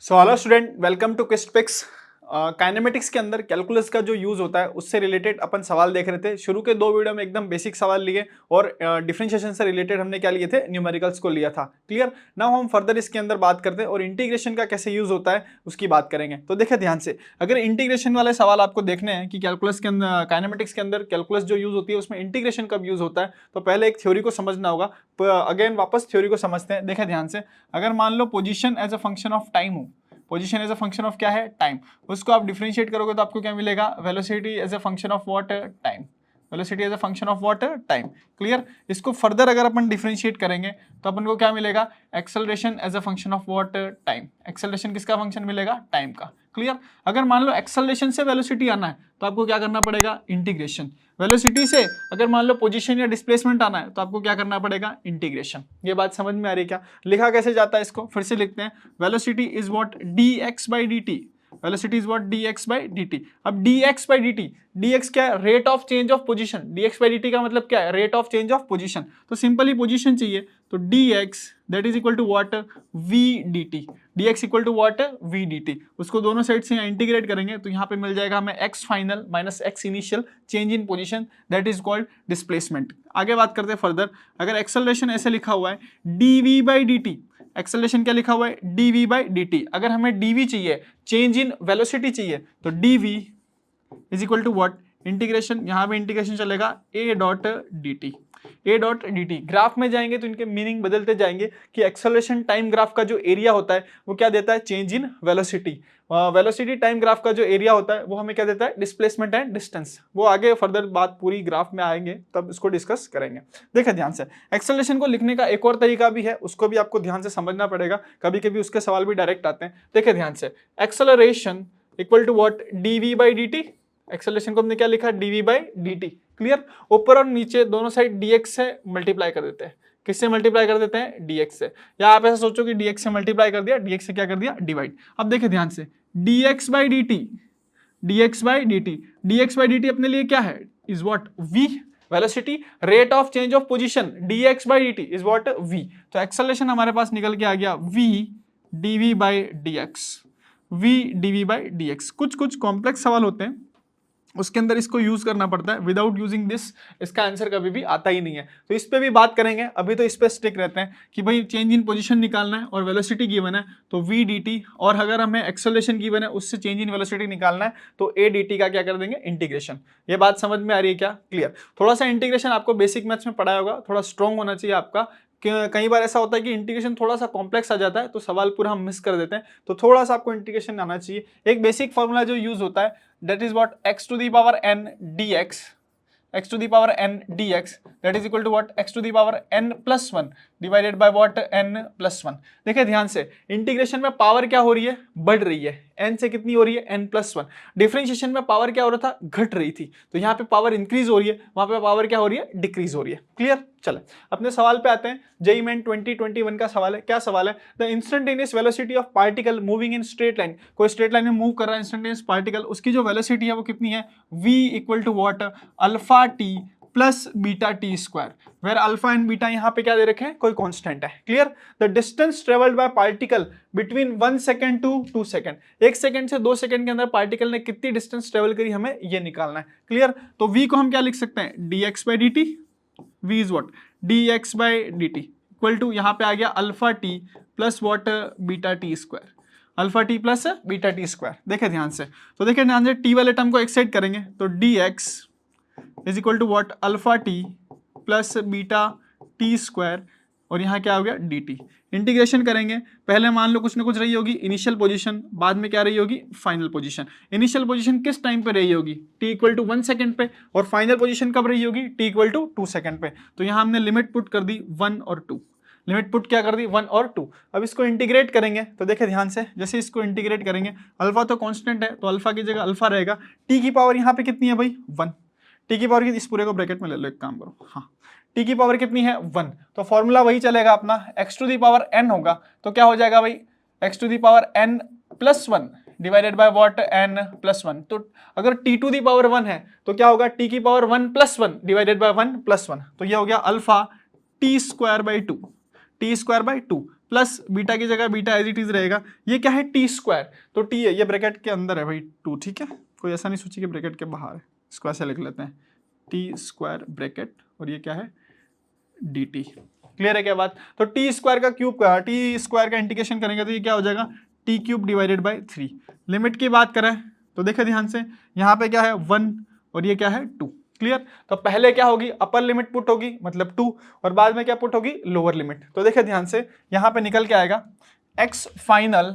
So hello student, welcome to क्विस्टपिक्स। Kinematics के अंदर कैलकुलस का जो यूज होता है उससे रिलेटेड अपन सवाल देख रहे थे। शुरू के दो वीडियो में एकदम बेसिक सवाल लिए और डिफरेंशिएशन से रिलेटेड हमने क्या लिए थे, न्यूमेरिकल्स को लिया था। क्लियर। नाउ हम फर्दर इसके अंदर बात करते हैं और इंटीग्रेशन का कैसे यूज होता है उसकी बात करेंगे। तो देखिए ध्यान से, अगर इंटीग्रेशन वाले सवाल आपको देखने हैं कि कैलकुलस के अंदर, काइनेमेटिक्स के अंदर कैलकुलस जो यूज होती है उसमें इंटीग्रेशन कब यूज होता है, तो पहले एक थ्योरी को समझना होगा। अगेन वापस थ्योरी को समझते हैं। देखिए ध्यान से, अगर मान लो position as a function of time हो, position as a function of क्या है, टाइम, उसको आप डिफरेंशिएट करोगे तो आपको क्या मिलेगा, velocity as a function of what, time. Velocity as a function of what, time. Clear. इसको फर्दर अगर अपन डिफरेंशिएट करेंगे तो अपन को क्या मिलेगा, acceleration as a function of what, time. Acceleration किसका फंक्शन मिलेगा, टाइम का। क्लियर। अगर मान लो एक्सेलरेशन से वेलोसिटी आना है तो आपको क्या करना पड़ेगा, इंटीग्रेशन। वेलोसिटी से अगर मान लो पोजीशन या डिस्प्लेसमेंट आना है तो आपको क्या करना पड़ेगा, इंटीग्रेशन। ये बात समझ में आ रही है क्या? लिखा कैसे जाता है इसको फिर से लिखते हैं। Velocity is what, dx by dt। Velocity is what, dx by dt। अब dx by dt, dx क्या है, rate of change of position. dx by dt का मतलब क्या है, rate of change of position. तो सिंपली पोजीशन चाहिए तो dx that is equal to what, v dt। dx equal to what, v dt। उसको दोनों साइड से इंटीग्रेट करेंगे तो यहाँ पे मिल जाएगा हमें x final minus x initial, change in position, that is called displacement. आगे बात करते हैं फर्दर। अगर एक्सेलरेशन ऐसे लिखा हुआ है dv by dt, एक्सेलरेशन क्या लिखा हुआ है, dv by dt। अगर हमें dv चाहिए, चेंज इन वेलोसिटी चाहिए, तो dv is equal to what, integration, यहां पे इंटीग्रेशन चलेगा a dot dt। a dot dt graph में जाएंगे तो इनके मीनिंग बदलते जाएंगे कि एक्सेलरेशन टाइम ग्राफ का जो एरिया होता है वो क्या देता है, change in velocity. Velocity time graph का जो एरिया होता है वो हमें क्या देता है, डिस्प्लेसमेंट एंड डिस्टेंस। वो आगे फर्दर बात पूरी ग्राफ में आएंगे तब इसको डिस्कस करेंगे। देखिए ध्यान से, एक्सेलरेशन को लिखने का एक और तरीका भी है, उसको भी आपको ध्यान से समझना पड़ेगा। कभी कभी उसके सवाल भी डायरेक्ट आते हैं। देखिए ध्यान से, acceleration equal to what, dv by dt। Acceleration को हमने क्या लिखा, dv by dt। क्लियर। ऊपर और नीचे दोनों साइड dx से मल्टीप्लाई कर देते हैं। किससे मल्टीप्लाई कर देते हैं, dx से। या आप ऐसा सोचो कि dx से मल्टीप्लाई कर दिया, dx से क्या कर दिया, डिवाइड। अब देखिए ध्यान से, dx by dt, dx by dt, dx by dt अपने लिए क्या है, is what, v। Velocity, rate of change of position, dx by dt is what, v। तो एक्सेलरेशन हमारे पास निकल के आ गया v dv by dx, v dv by dx। कुछ कुछ कॉम्प्लेक्स सवाल होते हैं उसके अंदर इसको यूज करना पड़ता है, विदाउट यूजिंग दिस इसका आंसर कभी भी आता ही नहीं है। तो इस पे भी बात करेंगे, अभी तो इस पे स्टिक रहते हैं कि भाई चेंज इन पोजीशन निकालना है और वेलोसिटी गिवन है तो v dt, और अगर हमें एक्सेलरेशन गिवन है उससे चेंज इन वेलोसिटी निकालना है तो a dt का क्या कर देंगे, इंटीग्रेशन। ये बात समझ में आ रही है क्या? क्लियर। थोड़ा सा इंटीग्रेशन आपको बेसिक मैथ्स में पढ़ाया होगा, थोड़ा स्ट्रॉन्ग होना चाहिए आपका। कई बार ऐसा होता है कि इंटीग्रेशन थोड़ा सा कॉम्प्लेक्स आ जाता है तो सवाल पूरा हम मिस कर देते हैं, तो थोड़ा सा आपको इंटीग्रेशन आना चाहिए। एक बेसिक फॉर्मूला जो यूज होता है, that is what, x to the power n dx, x to the power n dx that is equal to what, x to the power n plus 1 divided by what, n plus 1। देखिए ध्यान से, integration में power क्या हो रही है, बढ़ रही है, n से कितनी हो रही है, n plus 1। डिफरेंशिएशन में पावर क्या हो रहा था, घट रही थी, तो यहाँ पे पावर इंक्रीज हो रही है, वहां पे पावर क्या हो रही है, डिक्रीज हो रही है। क्लियर। चले अपने सवाल पे आते हैं। जेईई मेन 2021 का सवाल है। क्या सवाल है, the instantaneous velocity of particle moving in straight line. कोई स्ट्रेट लाइन में मूव कर रहा है इंस्टेंटेनियस पार्टिकल, उसकी जो वेलोसिटी है वो कितनी है, v equal to what, alpha t plus beta t square, where alpha and beta यहाँ पे क्या दे रखे हैं, कोई कांस्टेंट है। Clear. The distance travelled by particle between 1 second to 2 second. 1 second से 2 सेकंड के अंदर पार्टिकल ने कितनी डिस्टेंस ट्रेवल करी, हमें ये निकालना है। क्लियर। तो v को हम क्या लिख सकते हैं, dx by dt, v is what, dx by dt equal to यहाँ पे आ गया alpha t plus what, beta t square, alpha t plus beta t square. देखे ध्यान से, तो देखे ध्यान से, टी वाले टर्म को एक्साइड करेंगे तो dx is equal to what, alpha t plus beta t square, और यहाँ क्या हो गया, dt। इंटीग्रेशन करेंगे, पहले मान लो कुछ ना कुछ रही होगी इनिशियल पोजीशन, बाद में क्या रही होगी, फाइनल पोजीशन। इनिशियल पोजीशन किस टाइम पे रही होगी, t इक्वल टू 1 सेकंड पे, और फाइनल पोजीशन कब रही होगी, t इक्वल टू 2 सेकंड पे। तो यहाँ हमने लिमिट पुट कर दी 1 और 2, लिमिट पुट क्या कर दी, 1 और 2। अब इसको इंटीग्रेट करेंगे तो देखिए ध्यान से, जैसे इसको इंटीग्रेट करेंगे, अल्फा तो कांस्टेंट है तो अल्फा की जगह अल्फा रहेगा, t की पावर यहाँ पे कितनी है भाई, 1। टी की पावर की, इस पूरे को ब्रैकेट में ले लो, एक काम करो, हाँ, टी की पावर कितनी है, 1। तो फॉर्मूला वही चलेगा अपना, x to the power n होगा तो क्या हो जाएगा भाई, x to the power n plus 1 divided by what, n plus 1। तो अगर t टू दी पावर 1 है तो क्या होगा, t की power 1 plus 1 divided bye 1 plus 1। तो ये हो गया alpha t square by 2, T square by 2 plus beta की जगह बीटा एज इट इज रहेगा। ये क्या है, टी स्क्वायर, तो टी है, ये ब्रैकेट के अंदर है भाई 2, ठीक है, कोई ऐसा नहीं सोचिए कि ब्रैकेट के बाहर है, इसको ऐसे लिख लेते हैं टी स्क्वायर ब्रैकेट, और ये क्या है, डी टी। क्लियर है क्या बात? तो टी स्क्वायर का क्यूब, टी स्क्वायर का इंटीग्रेशन करेंगे तो ये क्या हो जाएगा, T cube divided by 3। Limit की बात करें तो देखिए ध्यान से, यहाँ पे क्या है 1 और ये क्या है 2। क्लियर? तो पहले क्या होगी, अपर लिमिट पुट होगी मतलब 2, और बाद में क्या पुट होगी, लोअर लिमिट। तो देखिए ध्यान से, यहाँ पे निकल के आएगा x final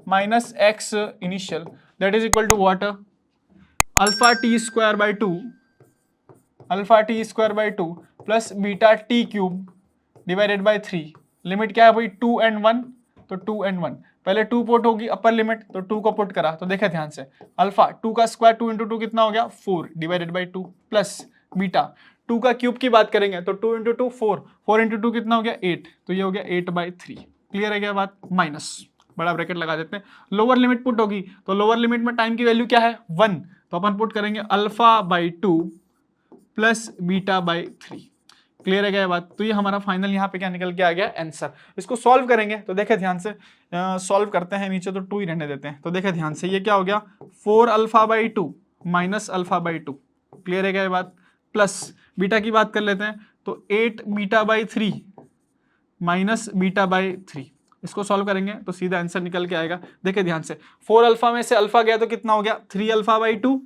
minus x initial that is equal to what, alpha t square by 2, alpha t square by 2 plus beta t cube divided by 3। Limit क्या है भाई 2 and 1, तो 2 and 1, पहले 2 पुट होगी अपर लिमिट, तो 2 को पुट करा, तो देखे ध्यान से, अल्फा 2 का स्क्वायर 2 इंटू 2 कितना हो गया 4 डिवाइडेड बाई 2 प्लस बीटा 2 का क्यूब की बात करेंगे तो 2 इंटू 2 4, 4 इंटू 2 कितना हो गया 8, तो ये हो गया 8/3। क्लियर है क्या बात? माइनस बड़ा ब्रैकेट लगा देते हैं, लोअर लिमिट पुट होगी, तो लोअर लिमिट में टाइम की वैल्यू क्या है 1, तो अपन पुट करेंगे alpha by 2 plus beta by 3। Clear है क्या बात? तो ये हमारा फाइनल यहाँ पे क्या निकल के आ गया आंसर। इसको सॉल्व करेंगे तो देखे ध्यान से, सॉल्व करते हैं, नीचे तो 2 ही रहने देते हैं, तो देखे ध्यान से, ये क्या हो गया 4 alpha by 2 minus alpha by 2। Clear है क्या बात? प्लस बीटा की बात कर लेते हैं तो 8 beta by 3 minus beta by 3। इसको सॉल्व करेंगे तो सीधा आंसर निकल के आएगा। देखिए ध्यान से, 4 अल्फा में से अल्फा गया तो कितना हो गया 3 अल्फा बाई 2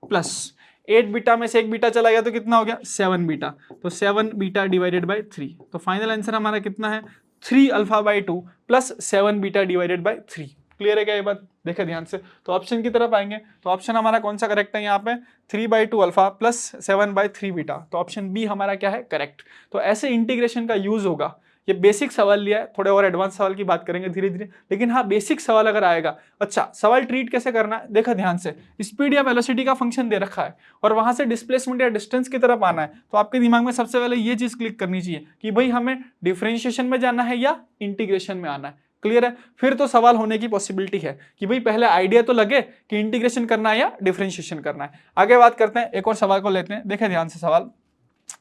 प्लस 8 बीटा में से 1 बीटा चला गया तो कितना हो गया 7 बीटा, तो 7 बीटा डिवाइडेड बाई 3। तो फाइनल आंसर हमारा कितना है 3 alpha by 2 plus 7 beta divided by 3। Clear है क्या ये बात? देखे ध्यान से, तो ऑप्शन की तरफ आएंगे तो ऑप्शन हमारा कौन सा करेक्ट है यहाँ पे, 3/2 अल्फा प्लस 7/3 बीटा, तो ऑप्शन बी हमारा क्या है करेक्ट। तो ऐसे इंटीग्रेशन का यूज होगा। ये बेसिक सवाल लिया है, थोड़े और एडवांस सवाल की बात करेंगे धीरे धीरे, लेकिन हाँ बेसिक सवाल अगर आएगा, अच्छा सवाल ट्रीट कैसे करना है, देखा ध्यान से, स्पीड या वेलोसिटी का फंक्शन दे रखा है और वहां से डिस्प्लेसमेंट या डिस्टेंस की तरफ आना है, तो आपके दिमाग में सबसे पहले ये चीज क्लिक करनी चाहिए कि भाई हमें डिफरेंशिएशन में जाना है या इंटीग्रेशन में आना है। क्लियर है? फिर तो सवाल होने की पॉसिबिलिटी है कि भाई पहले आइडिया तो लगे कि इंटीग्रेशन करना है या डिफरेंशिएशन करना है। आगे बात करते हैं, एक और सवाल को लेते हैं, देखें ध्यान से, सवाल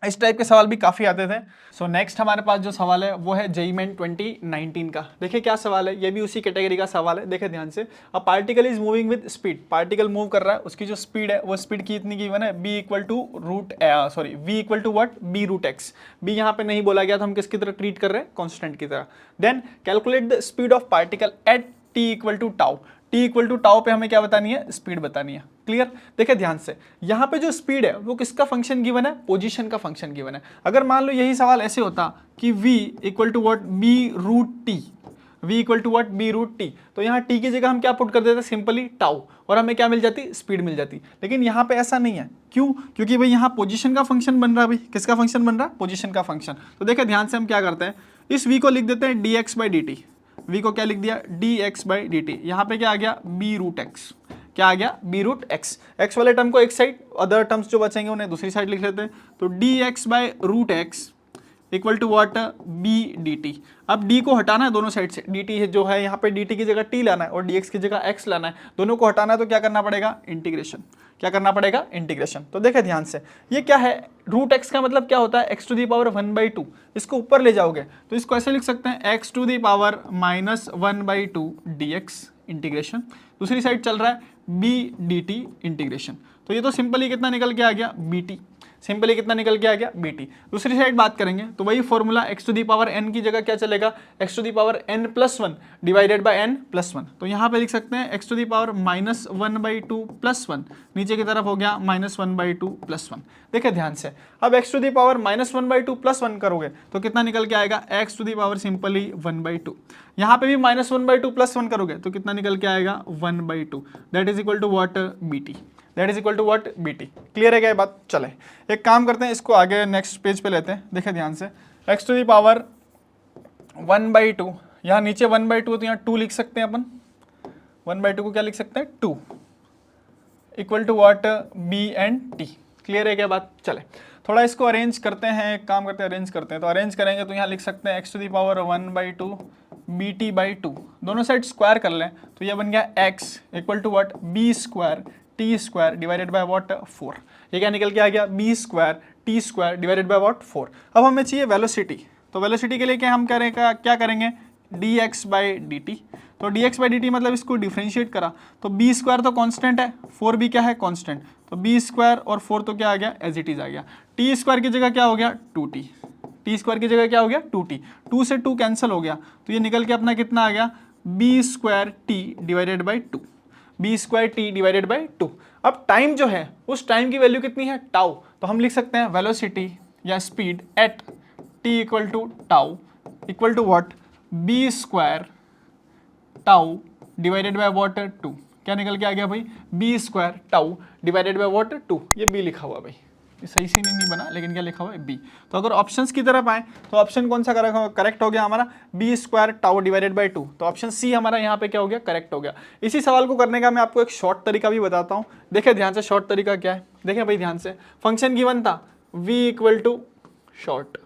इस टाइप के सवाल भी काफी आते थे। सो नेक्स्ट हमारे पास जो सवाल है वो है जेईई मेन 2019 का। देखिए क्या सवाल है, ये भी उसी कैटेगरी का सवाल है। देखिए ध्यान से, a particle is moving with speed, particle move कर रहा है, उसकी जो स्पीड है वो स्पीड की इतनी गिवन है, v equal to what, b root x. b यहाँ पे नहीं बोला गया, तो हम किसकी तरह ट्रीट कर रहे हैं, कॉन्स्टेंट की तरह। Then calculate the speed of particle at t equal to tau, t equal to tau पे हमें क्या बतानी है, स्पीड बतानी है। क्लियर? देखिए ध्यान से, यहाँ पे जो स्पीड है वो किसका फंक्शन गिवन है, पोजीशन का फंक्शन गिवन है। अगर मान लो यही सवाल ऐसे होता कि v equal to what, b root t, v equal to what, b root t, तो यहाँ t की जगह हम क्या पुट कर देते, सिंपली टाउ, और हमें क्या मिल जाती, स्पीड मिल जाती। लेकिन यहाँ पे ऐसा नहीं है, क्यों? क्योंकि भाई यहाँ पोजीशन का फंक्शन बन रहा है। भाई किसका फंक्शन बन रहा है, पोजीशन का फंक्शन। तो देखिए ध्यान से, हम क्या करते हैं, इस v को लिख देते हैं dx बाई dt, v को क्या लिख दिया, dx बाई dt, यहाँ पे क्या आ गया, b रूट x, क्या आ गया, b रूट x। x वाले टर्म को एक साइड, अदर टर्म्स जो बचेंगे उन्हें दूसरी साइड लिख लेते हैं, तो dx by root x equal to what, b dt। अब d को हटाना है दोनों साइड से, dt है जो है यहाँ पे, dt की जगह t लाना है और dx की जगह x लाना है, दोनों को हटाना है, तो क्या करना पड़ेगा, इंटीग्रेशन। क्या करना पड़ेगा, इंटीग्रेशन। तो देखें ध्यान से, ये क्या है, रूट x का मतलब क्या होता है, x टू दी पावर 1/2। इसको ऊपर ले जाओगे तो इसको ऐसे लिख सकते हैं, x to the power minus 1/2 dx integration, दूसरी साइड चल रहा है b dt इंटीग्रेशन। तो ये तो सिंपली कितना निकल के आ गया, bt, सिंपली कितना निकल के आ गया, bt। दूसरी साइड बात करेंगे तो वही formula, x to the power n की जगह क्या चलेगा, x to the power n plus 1 divided by n plus 1। तो यहाँ पे लिख सकते हैं x to the power minus 1/2 plus 1, नीचे की तरफ हो गया माइनस 1/2 प्लस 1। देखिए ध्यान से, अब x to the power minus 1/2 plus 1 करोगे तो कितना निकल के आएगा, x to the power simply 1/2। यहाँ पे भी माइनस 1/2 प्लस 1 करोगे तो कितना निकल के आएगा, 1/2, that is equal to what, bt, that is equal to what, bt। Clear है क्या ये बात? चले एक काम करते हैं, इसको आगे नेक्स्ट पेज पे लेते हैं। देखिए ध्यान से, x टू दी पावर 1/2, यहाँ नीचे 1/2 तो यहाँ 2 लिख सकते हैं अपन, 1/2 को क्या लिख सकते हैं, 2 equal to what, b and t। Clear है क्या बात? चले थोड़ा इसको अरेंज करते हैं, एक काम करते हैं, अरेंज करते हैं। तो अरेंज करेंगे तो यहाँ लिख सकते हैं x to the power 1/2 bt/2, दोनों साइड स्क्वायर कर लें तो ये बन गया x equal to what, b square t square divided by what, 4। ये क्या निकल के आ गया, b square t square divided by what, 4। अब हमें चाहिए वेलोसिटी, तो वेलोसिटी के लिए क्या हम क्या करेंगे, dx बाई डी टी। तो dx बाई डी टी मतलब इसको डिफ्रेंशिएट करा तो बी स्क्वायर तो कांस्टेंट है, 4 भी क्या है कांस्टेंट, तो बी स्क्वायर और 4 तो क्या आ गया एज इट इज आ गया। टी स्क्वायर की जगह क्या हो गया 2t, टी स्क्वायर की जगह क्या हो गया 2t, 2 से 2 कैंसिल हो गया तो ये निकल के अपना कितना आ गया b square t divided by 2, b square t divided by 2। अब टाइम जो है उस टाइम की वैल्यू कितनी है टाउ, तो हम लिख सकते हैं वेलोसिटी या speed at t equal to tau equal to what, b square tau divided by what 2। क्या निकल के आ गया भाई b square tau divided by what 2, ये बी लिखा हुआ भाई, ये सही से नहीं बना लेकिन क्या लिखा हुआ है बी। तो अगर ऑप्शंस की तरफ आए तो ऑप्शन कौन सा करेक्ट हो गया हमारा, b square tau divided by 2, तो ऑप्शन सी हमारा यहाँ पे क्या हो गया करेक्ट हो गया। इसी सवाल को करने का मैं आपको एक शॉर्ट तरीका भी बताता हूँ, देखिए ध्यान से शॉर्ट तरीका क्या है, देखिए भाई ध्यान से, फंक्शन गिवन था v इक्वल टू शॉर्ट,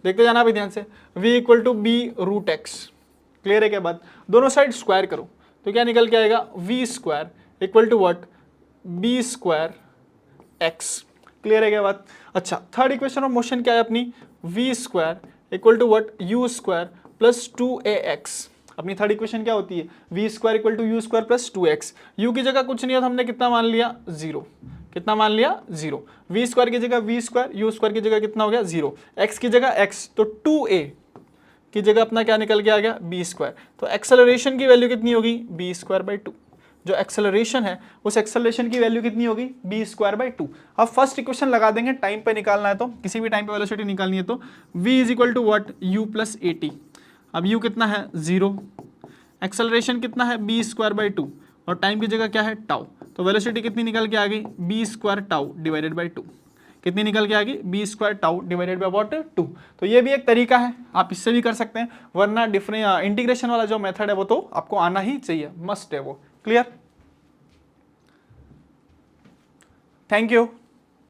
देखते जाना भाई ध्यान से, v equal to b root x, clear है क्या बात, दोनों साइड स्क्वायर करो तो क्या निकल के आएगा v square equal to what b square x, clear है क्या बात। अच्छा थर्ड इक्वेशन ऑफ मोशन क्या है अपनी, v square equal to what u square plus 2ax, अपनी थर्ड इक्वेशन क्या होती है v square equal to u square plus 2x, u की जगह कुछ नहीं है तो हमने कितना मान लिया 0, कितना मान लिया 0, v स्क्वायर की जगह v स्क्वायर, u स्क्वायर की जगह कितना हो गया 0, x की जगह x, तो 2a की जगह अपना क्या निकल के आ गया बी स्क्वायर, तो एक्सेलरेशन की वैल्यू कितनी होगी बी स्क्वायर बाई 2, जो एक्सेलरेशन है उस एक्सेलरेशन की वैल्यू कितनी होगी बी स्क्वायर बाई 2। अब फर्स्ट इक्वेशन लगा देंगे, टाइम पे निकालना है तो किसी भी टाइम पे वेलोसिटी निकालनी है तो v is equal to what u plus a t, अब u कितना है 0, एक्सेलरेशन कितना है बी स्क्वायर बाई 2 और टाइम की जगह क्या है टाउ, तो वेलोसिटी कितनी निकल के आ गई b square tau divided by 2, कितनी निकल के आ गई b square tau divided by what 2। तो ये भी एक तरीका है, आप इससे भी कर सकते हैं, वरना डिफरेंट इंटीग्रेशन वाला जो मेथड है वो तो आपको आना ही चाहिए, मस्ट है वो, क्लियर। Thank you.